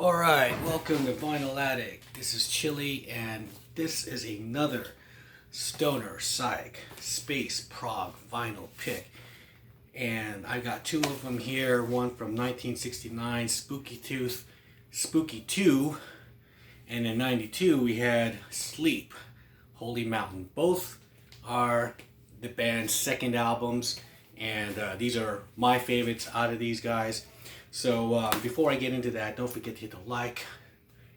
Alright, welcome to Vinyl Addict. This is Chili, and this is another Stoner Psych Space Prog vinyl pick. And I got two of them here, one from 1969, Spooky 2, and in 92 we had Sleep, Holy Mountain. Both are the band's second albums, and these are my favorites out of these guys. So before I get into that, don't forget to hit the like,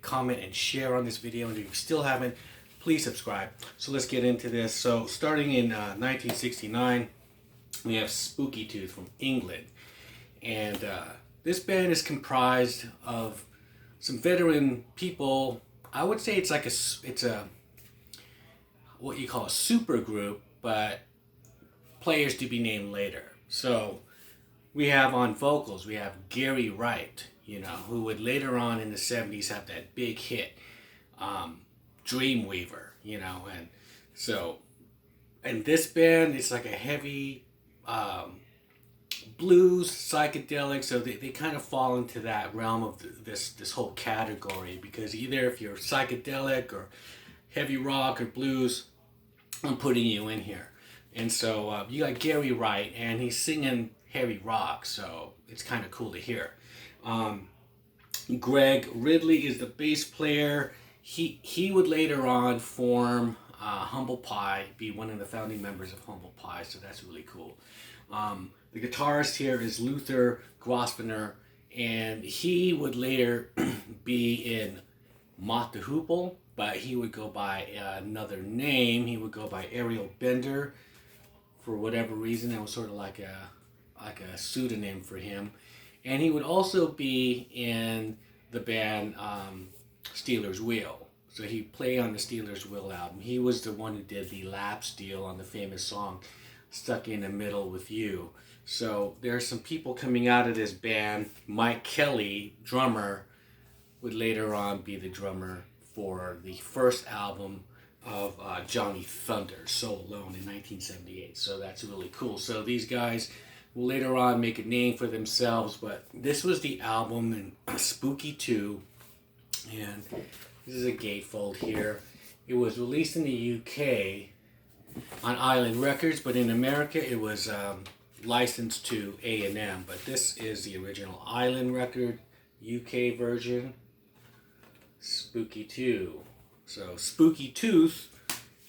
comment, and share on this video. And if you still haven't, please subscribe. So let's get into this. So starting in 1969, we have Spooky Tooth from England. And this band is comprised of some veteran people. I would say it's like a what you call a super group, but players to be named later. So we have on vocals, we have Gary Wright, who would later on in the 70s have that big hit, Dreamweaver, and so, and this band, it's like a heavy blues, psychedelic, so they kind of fall into that realm of this whole category, because either if you're psychedelic or heavy rock or blues, I'm putting you in here. And so you got Gary Wright, and he's singing heavy rock, so it's kind of cool to hear. Greg Ridley is the bass player. He would later on form Humble Pie, be one of the founding members of Humble Pie, so that's really cool. The guitarist here is Luther Grosvenor, and he would later be in Mott the Hoople, but he would go by another name. He would go by Ariel Bender. For whatever reason, that was sort of like a pseudonym for him. And he would also be in the band Steelers Wheel. So he played on the Steelers Wheel album. He was the one who did the lap steel on the famous song Stuck in the Middle with You. So there's some people coming out of this band. Mike Kelly, drummer, would later on be the drummer for the first album of Johnny Thunder, So Alone, in 1978. So that's really cool. So these guys will later on make a name for themselves, but this was the album in Spooky 2, and this is a gatefold here. It was released in the UK on Island Records, but in America it was licensed to A&M, but this is the original Island Record UK version, Spooky 2. So Spooky Tooth,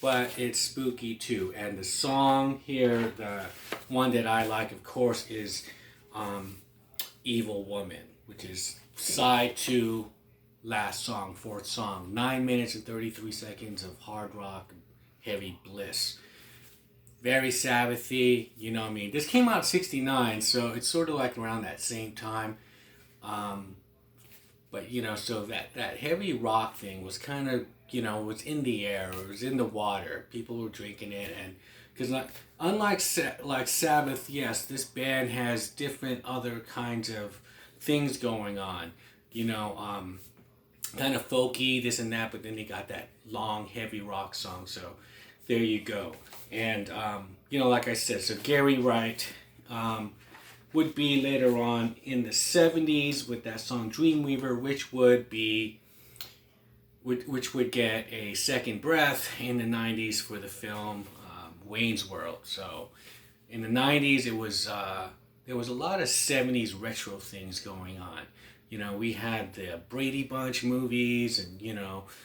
but it's Spooky 2. And the song here, the one that I like, of course, is Evil Woman, which is side 2, last song, fourth song. 9 minutes and 33 seconds of hard rock, heavy bliss. Very Sabbathy, what I mean. This came out in 69, so it's sort of like around that same time. But, so that heavy rock thing was kind of, was in the air, it was in the water. People were drinking it, and because unlike like Sabbath, yes, this band has different other kinds of things going on, kind of folky, this and that, but then they got that long, heavy rock song, so there you go. And, like I said, so Gary Wright would be later on in the 70s with that song Dreamweaver, which would get a second breath in the 90s for the film Wayne's World. So in the 90s, it was there was a lot of 70s retro things going on. We had the Brady Bunch movies, and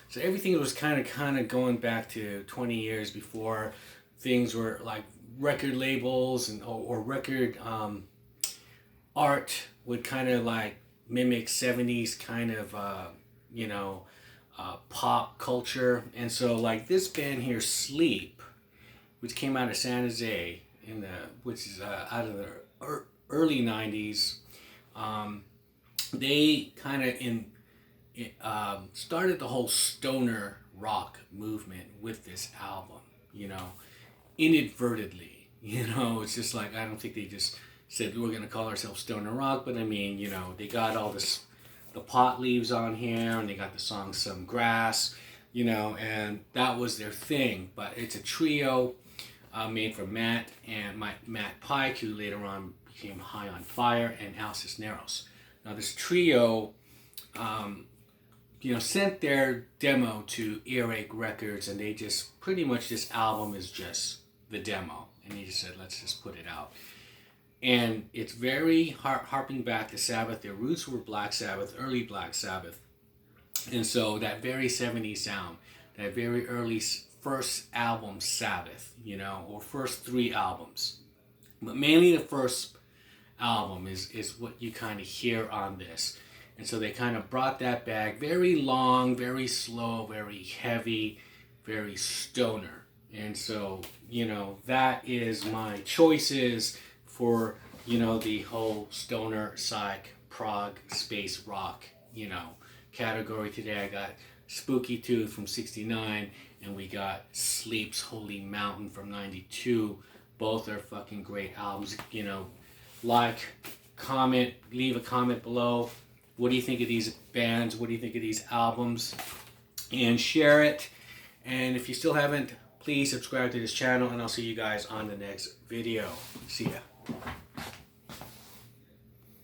so everything was kind of going back to 20 years before things were like record labels and or record art would kind of like mimic 70s kind of pop culture. And so like this band here, Sleep, which came out of San Jose which is out of the early 90s, they kind of started the whole stoner rock movement with this album, inadvertently. It's just like, I don't think they just said we're going to call ourselves stoner rock, but I mean, they got all the pot leaves on here, and they got the song Some Grass, and that was their thing. But it's a trio made from Matt Pike, who later on became High on Fire, and Al Cisneros. Now this trio sent their demo to Earache Records, and they just pretty much, this album is just the demo, and he just said, let's just put it out. And it's very harping back to Sabbath. Their roots were Black Sabbath, early Black Sabbath, and so that very 70s sound, that very early first album Sabbath, or first 3 albums, but mainly the first album is what you kind of hear on this. And so they kind of brought that back, very long, very slow, very heavy, very stoner. And so, that is my choices for, the whole stoner, psych, prog, space rock, category. Today I got Spooky Tooth from 69, and we got Sleep's Holy Mountain from 92. Both are fucking great albums. Like, comment, leave a comment below. What do you think of these bands? What do you think of these albums? And share it. And if you still haven't, please subscribe to this channel, and I'll see you guys on the next video. See ya.